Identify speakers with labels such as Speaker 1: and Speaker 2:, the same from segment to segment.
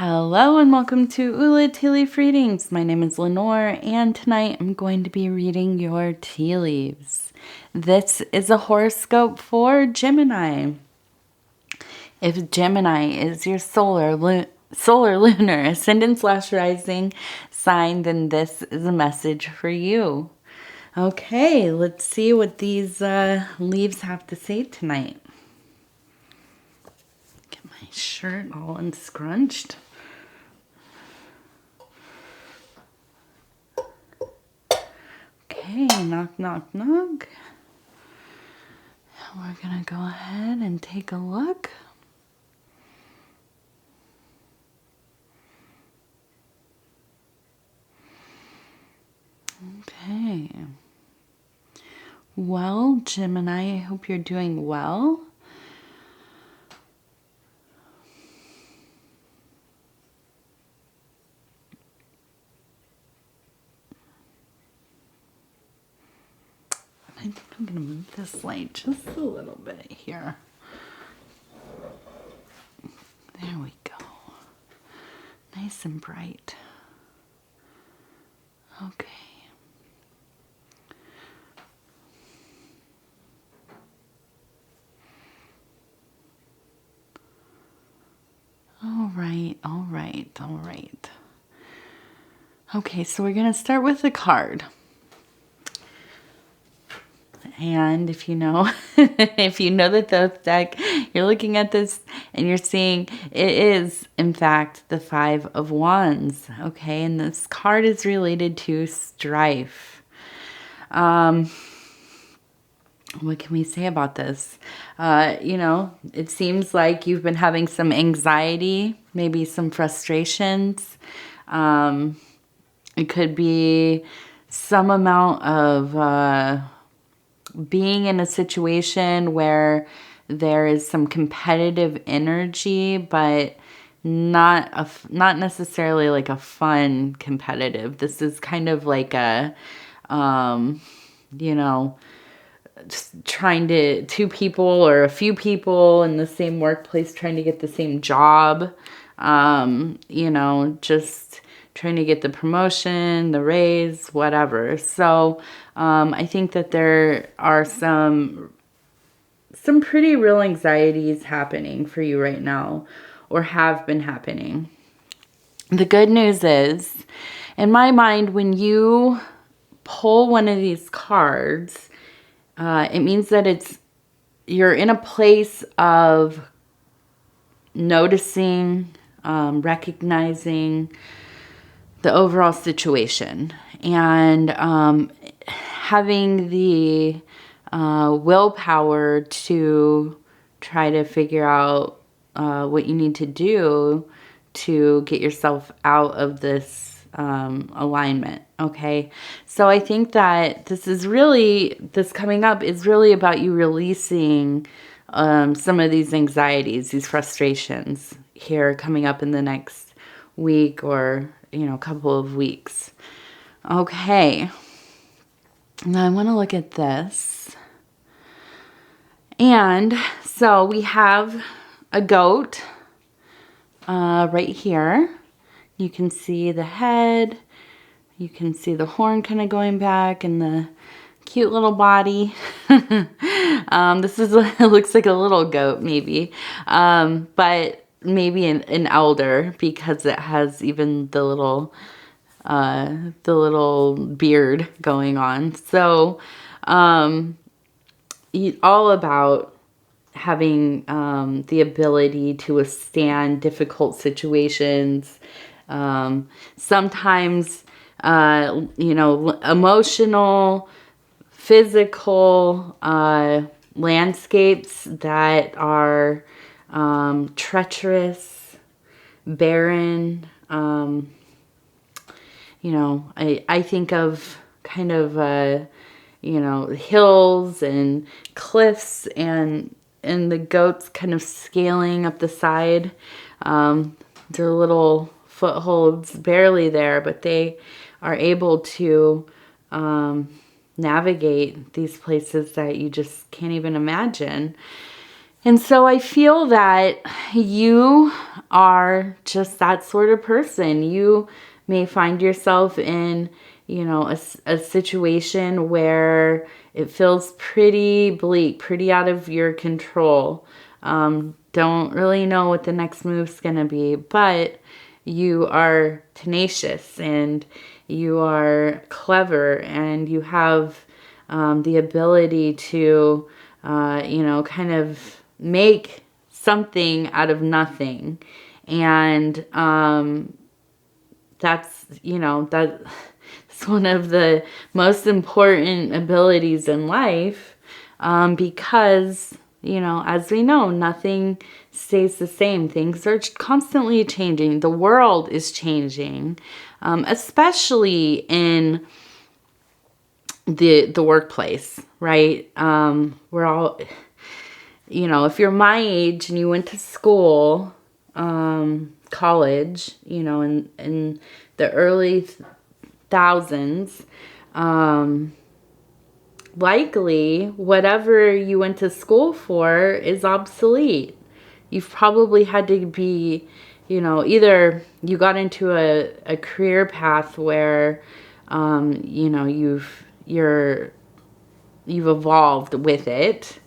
Speaker 1: Hello and welcome to Ula Tea Leaf Readings. My name is Lenor and tonight I'm going to be reading your tea leaves. This is a horoscope for Gemini. If Gemini is your solar, lunar, ascendant/rising sign, then this is a message for you. Okay, let's see what these leaves have to say tonight. Get my shirt all unscrunched. Okay, knock, knock, knock. We're gonna go ahead and take a look. Okay. Well, Gemini, I hope you're doing well. I think I'm going to move this light just a little bit here. There we go. Nice and bright. Okay. All right, all right, all right. Okay, so we're going to start with the card. And if you know, if you know that the deck, you're looking at this and you're seeing it is, in fact, the Five of Wands. Okay, and this card is related to strife. What can we say about this? You know, it seems like you've been having some anxiety, maybe some frustrations. It could be some amount of being in a situation where there is some competitive energy, but not necessarily like a fun competitive. This is kind of like a, you know, just trying to, two people or a few people in the same workplace trying to get the same job, you know, just trying to get the promotion, the raise, whatever. So I think that there are some pretty real anxieties happening for you right now, or have been happening. The good news is, in my mind, when you pull one of these cards, it means that you're in a place of noticing, recognizing the overall situation, and having the willpower to try to figure out what you need to do to get yourself out of this alignment. Okay, so I think that this coming up is really about you releasing some of these anxieties, these frustrations here coming up in the next week or, you know, a couple of weeks. Okay, now I want to look at this. And so we have a goat right here. You can see the head. You can see the horn kind of going back and the cute little body. This is, it looks like a little goat maybe, but maybe an elder, because it has even the little beard going on. So all about having the ability to withstand difficult situations. Sometimes, you know, emotional, physical landscapes that are treacherous, barren. You know, I think of kind of, you know, hills and cliffs and the goats kind of scaling up the side. Their little footholds barely there, but they are able to navigate these places that you just can't even imagine. And so I feel that you are just that sort of person. You may find yourself in, you know, a situation where it feels pretty bleak, pretty out of your control. Don't really know what the next move's going to be, but you are tenacious and you are clever and you have the ability to, you know, kind of make something out of nothing. And that's, you know, that's one of the most important abilities in life, because, you know, as we know, nothing stays the same. Things are constantly changing. The world is changing, especially in the workplace, right? We're all, you know, if you're my age and you went to school, college, you know, in the early thousands, likely whatever you went to school for is obsolete. You've probably had to be, you know, either you got into a career path where, you know, you've evolved with it,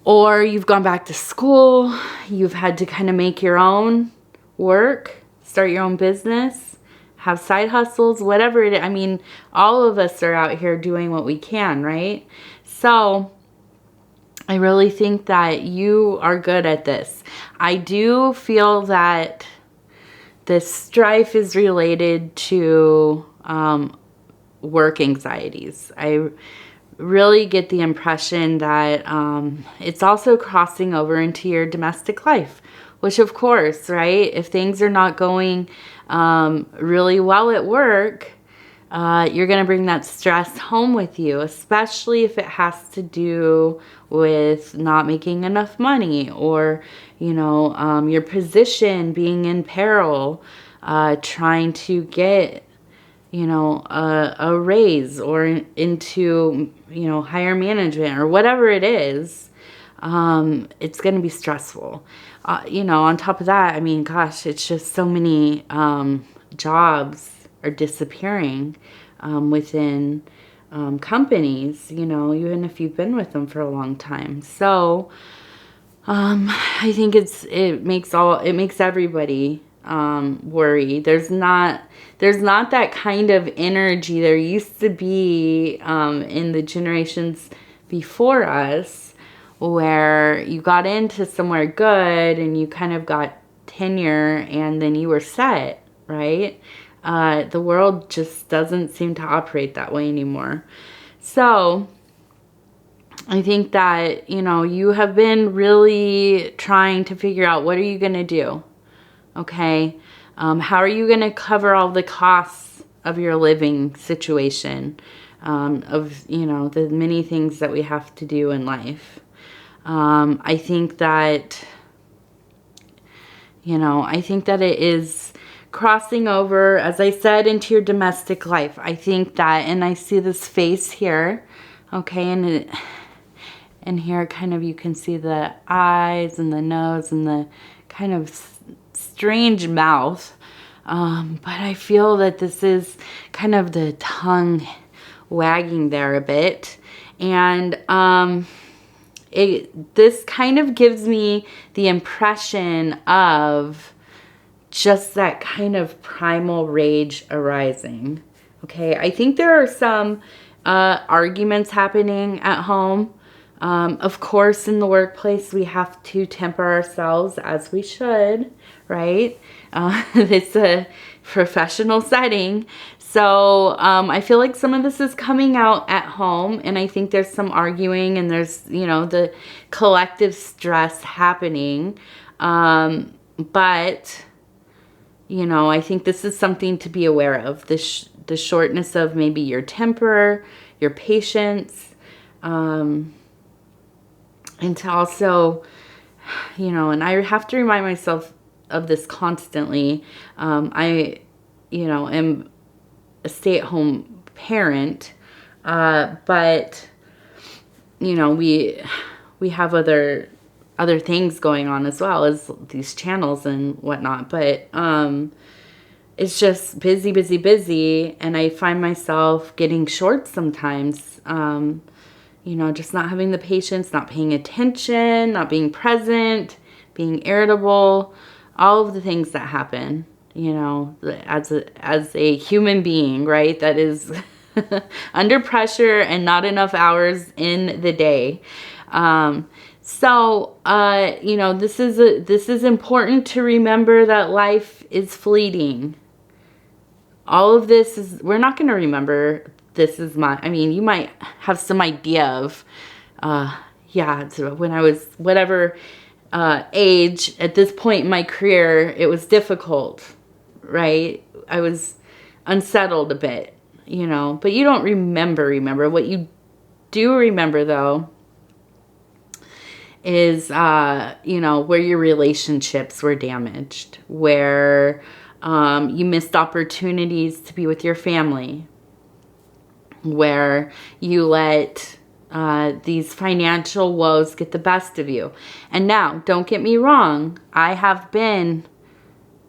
Speaker 1: or you've gone back to school, you've had to kind of make your own work, start your own business, have side hustles, whatever it is. I mean, all of us are out here doing what we can, right? So I really think that you are good at this. I do feel that this strife is related to work anxieties. I really get the impression that it's also crossing over into your domestic life, which of course, right, if things are not going really well at work, you're going to bring that stress home with you, especially if it has to do with not making enough money, or, you know, your position being in peril, trying to get, you know, a raise or into, you know, higher management or whatever it is. It's going to be stressful. You know, on top of that, I mean, gosh, it's just so many jobs are disappearing within companies, you know, even if you've been with them for a long time. So I think it makes everybody worry. There's not that kind of energy there used to be in the generations before us, where you got into somewhere good and you kind of got tenure and then you were set, right? The world just doesn't seem to operate that way anymore. So I think that, you know, you have been really trying to figure out, what are you going to do? Okay. How are you going to cover all the costs of your living situation, of, you know, the many things that we have to do in life? I think that, you know, I think that it is crossing over, as I said, into your domestic life. I think that, and I see this face here, okay, and here kind of you can see the eyes and the nose and the kind of strange mouth. But I feel that this is kind of the tongue wagging there a bit. And this kind of gives me the impression of just that kind of primal rage arising. Okay, I think there are some arguments happening at home. Of course, in the workplace, we have to temper ourselves, as we should, right? It's a professional setting. So I feel like some of this is coming out at home, and I think there's some arguing and there's, you know, the collective stress happening. But, you know, I think this is something to be aware of, the shortness of maybe your temper, your patience, and to also, you know, and I have to remind myself of this constantly. I, you know, am a stay-at-home parent, but, you know, we have other other things going on as well as these channels and whatnot. But it's just busy, busy, busy. And I find myself getting short sometimes. You know, just not having the patience, not paying attention, not being present, being irritable, all of the things that happen, you know, as a human being, right? That is under pressure and not enough hours in the day. You know, this is important to remember, that life is fleeting. All of this is, we're not going to remember. This is my, I mean, you might have some idea of, yeah, so when I was whatever age, at this point in my career, it was difficult, right? I was unsettled a bit, you know, but you don't remember. What you do remember, though, is, you know, where your relationships were damaged, where you missed opportunities to be with your family, where you let these financial woes get the best of you. And now, don't get me wrong, I have been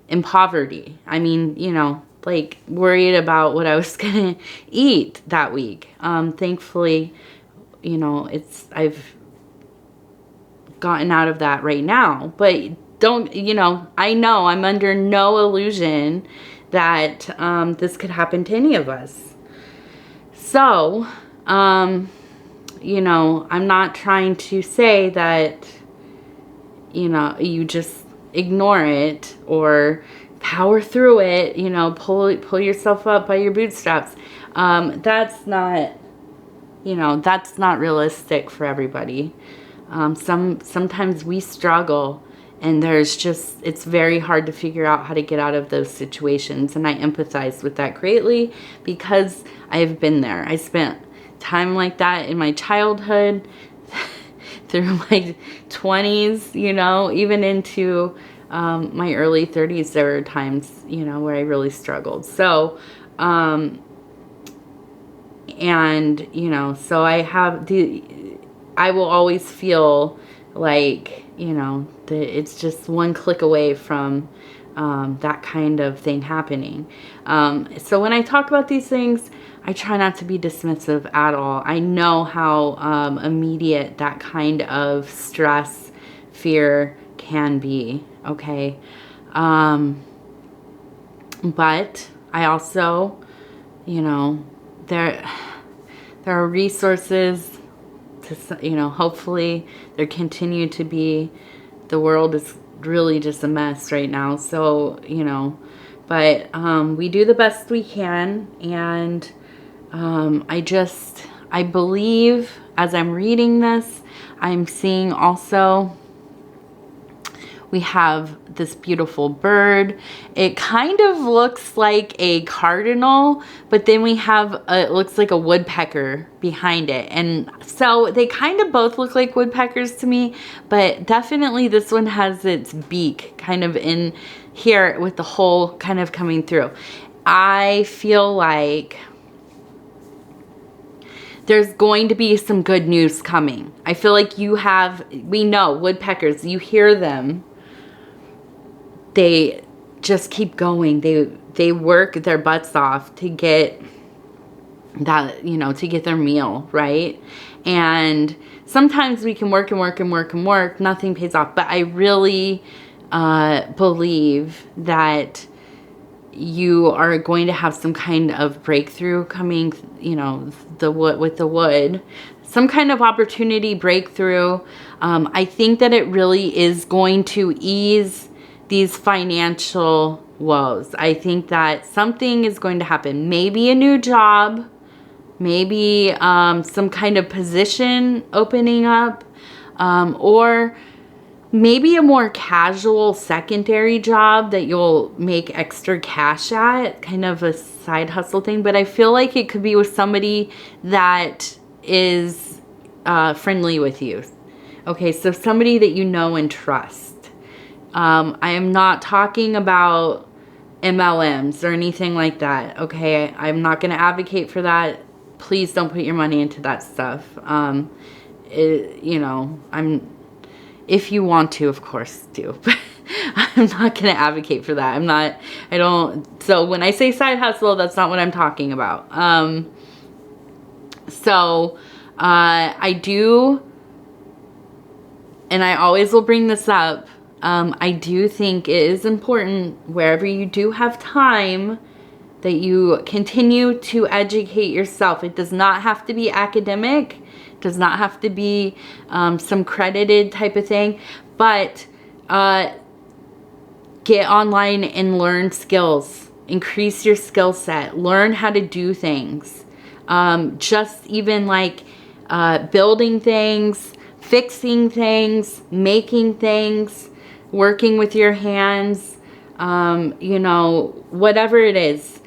Speaker 1: in poverty. I mean, you know, like worried about what I was gonna eat that week. Thankfully, you know, I've gotten out of that right now. But don't, you know I'm under no illusion that this could happen to any of us. So, you know, I'm not trying to say that, you know, you just ignore it or power through it, you know, pull yourself up by your bootstraps. That's not, you know, that's not realistic for everybody. Sometimes we struggle, and it's very hard to figure out how to get out of those situations. And I empathize with that greatly because I have been there. I spent time like that in my childhood, through my 20s, you know, even into my early 30s. There were times, you know, where I really struggled. So, and, you know, so I will always feel like, you know, it's just one click away from that kind of thing happening. So when I talk about these things, I try not to be dismissive at all. I know how immediate that kind of stress, fear can be, okay? But I also, you know, there are resources to, you know, hopefully there continue to be. The world is really just a mess right now. So, you know, but we do the best we can. And I believe as I'm reading this, I'm seeing also we have this beautiful bird. It kind of looks like a cardinal, but then we have it looks like a woodpecker behind it. And so they kind of both look like woodpeckers to me, but definitely this one has its beak kind of in here with the hole kind of coming through. I feel like there's going to be some good news coming. I feel like we know woodpeckers, you hear them. They just keep going. They work their butts off to get that, you know, to get their meal, right? And sometimes we can work and work and work and work. Nothing pays off. But I really believe that you are going to have some kind of breakthrough coming, you know, with the wood. Some kind of opportunity breakthrough. I think that it really is going to ease these financial woes. I think that something is going to happen. Maybe a new job, maybe some kind of position opening up, or maybe a more casual secondary job that you'll make extra cash at, kind of a side hustle thing. But I feel like it could be with somebody that is friendly with you. Okay, so somebody that you know and trust. I am not talking about MLMs or anything like that, okay? I'm not going to advocate for that. Please don't put your money into that stuff. You know, If you want to, of course, do. But I'm not going to advocate for that. So when I say side hustle, that's not what I'm talking about. I do, and I always will bring this up, I do think it is important, wherever you do have time, that you continue to educate yourself. It does not have to be academic. It does not have to be some credited type of thing. But get online and learn skills. Increase your skill set. Learn how to do things. Just even like building things, fixing things, making things, working with your hands, you know, whatever it is.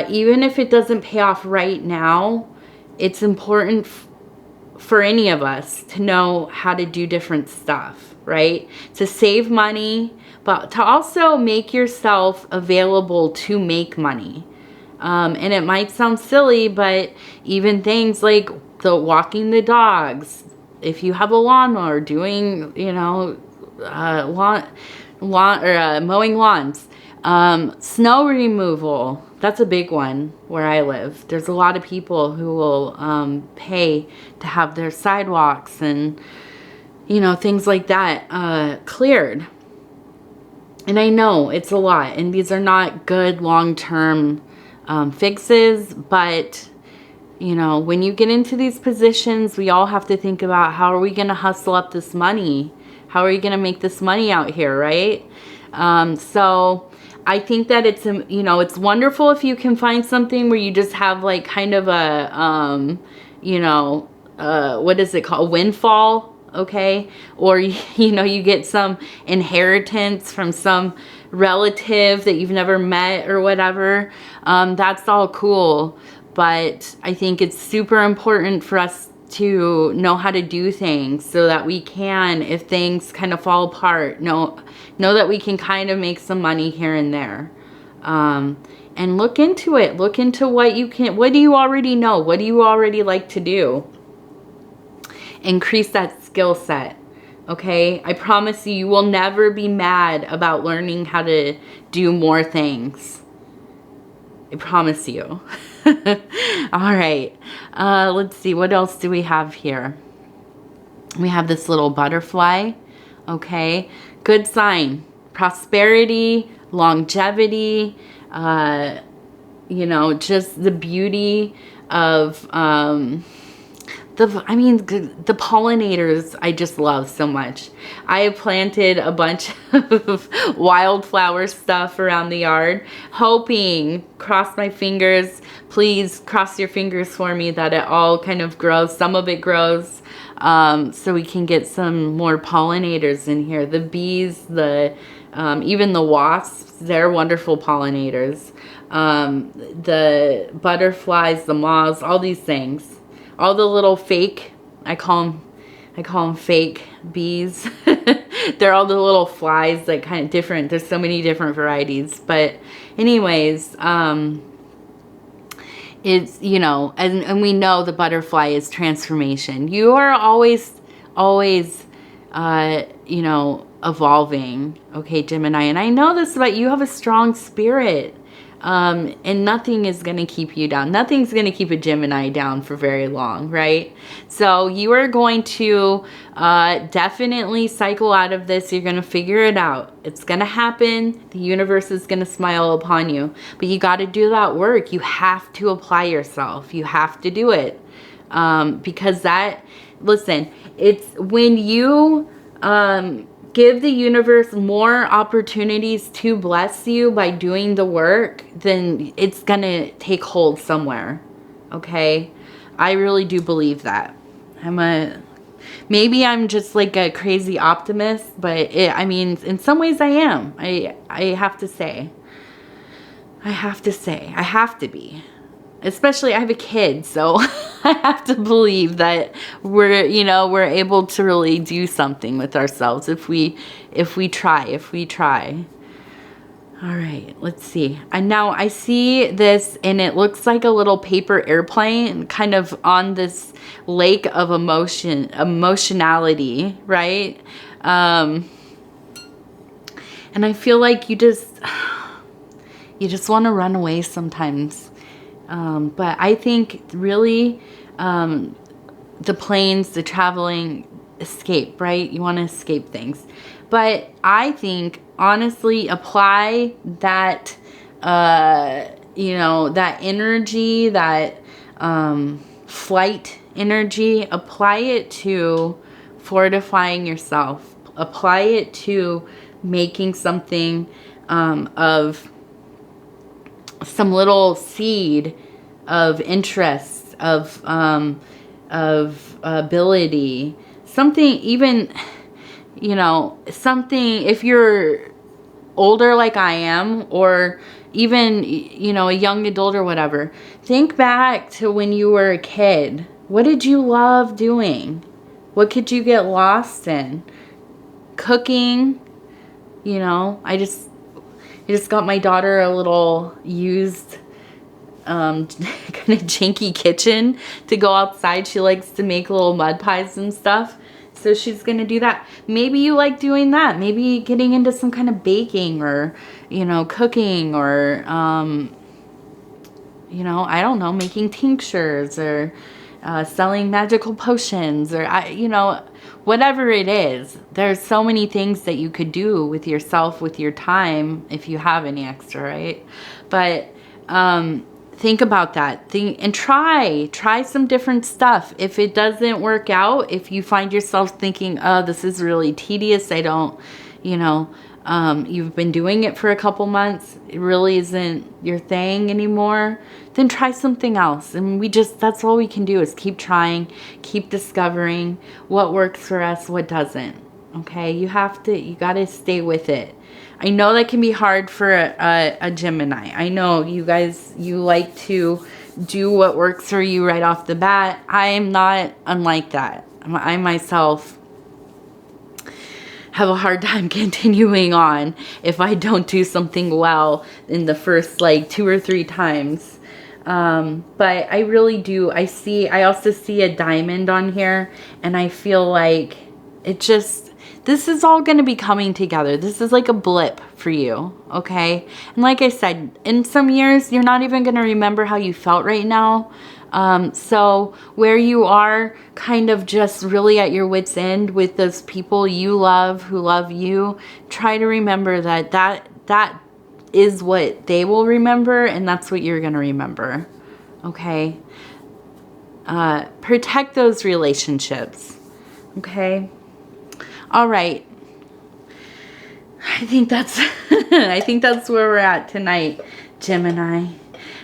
Speaker 1: Even if it doesn't pay off right now, it's important for any of us to know how to do different stuff, right? To save money, but to also make yourself available to make money. And it might sound silly, but even things like walking the dogs, if you have a lawnmower, doing, you know, mowing lawns, snow removal. That's a big one where I live. There's a lot of people who will pay to have their sidewalks and, you know, things like that cleared. And I know it's a lot, and these are not good long-term fixes, but, you know, when you get into these positions, we all have to think about, how are we going to hustle up this money? How are we going to make this money out here, right? So I think that it's, you know, it's wonderful if you can find something where you just have like kind of a, you know, what is it called? Windfall, okay? Or, you know, you get some inheritance from some relative that you've never met or whatever. That's all cool. But I think it's super important for us to know how to do things so that we can, if things kind of fall apart, know that we can kind of make some money here and there. And look into it. Look into what do you already know? What do you already like to do? Increase that skill set. Okay? I promise you, you will never be mad about learning how to do more things. I promise you. All right. Let's see. What else do we have here? We have this little butterfly. Okay. Good sign. Prosperity, longevity, you know, just the beauty of, the pollinators I just love so much. I have planted a bunch of wildflower stuff around the yard, hoping, cross my fingers, please cross your fingers for me, that it all kind of grows. Some of it grows, so we can get some more pollinators in here. The bees, even the wasps, they're wonderful pollinators. The butterflies, the moths, all these things. All the little fake, I call them fake bees. They're all the little flies, like kind of different. There's so many different varieties. But anyways, it's, you know, and we know the butterfly is transformation. You are always, you know, evolving. Okay, Gemini. And I know this about you. Have a strong spirit. And nothing is going to keep you down. Nothing's going to keep a Gemini down for very long, right? So you are going to definitely cycle out of this. You're going to figure it out. It's going to happen. The universe is going to smile upon you. But you got to do that work. You have to apply yourself. You have to do it. Because listen, it's when you give the universe more opportunities to bless you by doing the work, then it's gonna take hold somewhere. Okay? I really do believe that. Maybe I'm just like a crazy optimist, but I mean, in some ways I am. I have to say. I have to be. Especially, I have a kid, so I have to believe that we're able to really do something with ourselves if we try. All right, let's see. And now I see this, and it looks like a little paper airplane, kind of on this lake of emotionality, right? And I feel like you just want to run away sometimes. But I think really the planes, the traveling, escape, right? You want to escape things. But I think, honestly, apply that, that energy, that flight energy, apply it to fortifying yourself. Apply it to making something of some little seed of interest, of ability, something, even, something, if you're older like I am, or even, a young adult or whatever, think back to when you were a kid. What did you love doing? What could you get lost in? Cooking, I just got my daughter a little used kind of janky kitchen to go outside. She likes to make little mud pies and stuff, so she's gonna do that. Maybe you like doing that. Maybe getting into some kind of baking, or cooking, or I don't know, making tinctures, or selling magical potions, or whatever it is. There's so many things that you could do with yourself, with your time, if you have any extra, right? But think about that. And try some different stuff. If it doesn't work out, if you find yourself thinking, oh, this is really tedious, I don't, you've been doing it for a couple months, it really isn't your thing anymore, then try something else. And that's all we can do, is keep trying, keep discovering what works for us, what doesn't. Okay, you gotta stay with it. I know that can be hard for a Gemini. I know you guys, you like to do what works for you right off the bat. I am not unlike that. I myself have a hard time continuing on if I don't do something well in the first like 2 or 3 times. But I really do. I also see a diamond on here, and I feel like this is all going to be coming together. This is like a blip for you, okay? And like I said, in some years, you're not even going to remember how you felt right now. So where you are kind of just really at your wit's end with those people you love, who love you, try to remember that is what they will remember, and that's what you're going to remember, okay? Protect those relationships, okay? All right. I think that's where we're at tonight, Gemini.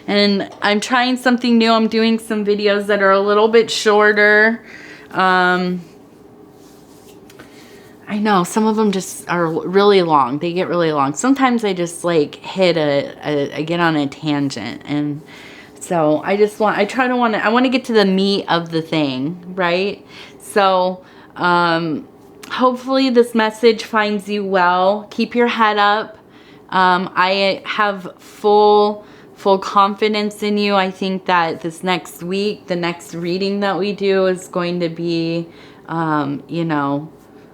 Speaker 1: And I'm trying something new. I'm doing some videos that are a little bit shorter. I know some of them just are really long. They get really long. Sometimes I just like I get on a tangent, and so I want to get to the meat of the thing, right? So, hopefully this message finds you well. Keep your head up. I have full confidence in you. I think that this next week, the next reading that we do is going to be,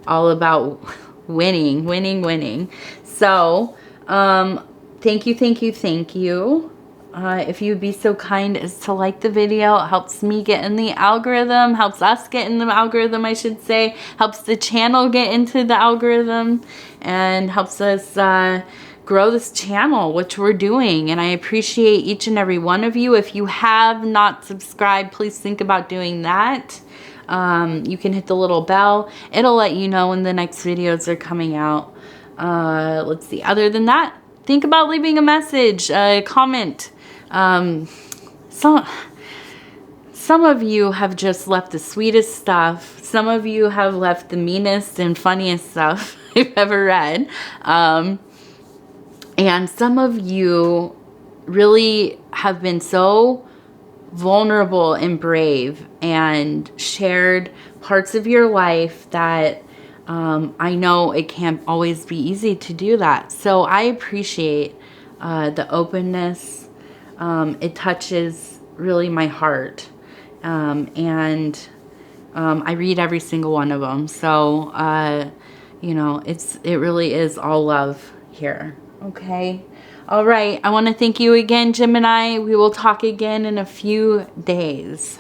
Speaker 1: all about winning. So, thank you. If you'd be so kind as to like the video, it helps me get in the algorithm, helps us get in the algorithm, I should say, helps the channel get into the algorithm, and helps us grow this channel, which we're doing. And I appreciate each and every one of you. If you have not subscribed, please think about doing that. You can hit the little bell. It'll let you know when the next videos are coming out. Let's see. Other than that, think about leaving a message, a comment. Some of you have just left the sweetest stuff. Some of you have left the meanest and funniest stuff I've ever read. And some of you really have been so vulnerable and brave and shared parts of your life that I know it can't always be easy to do that. So I appreciate the openness. It touches really my heart. And I read every single one of them. So you know, it really is all love here. Okay. All right. I want to thank you again, Gemini. We will talk again in a few days.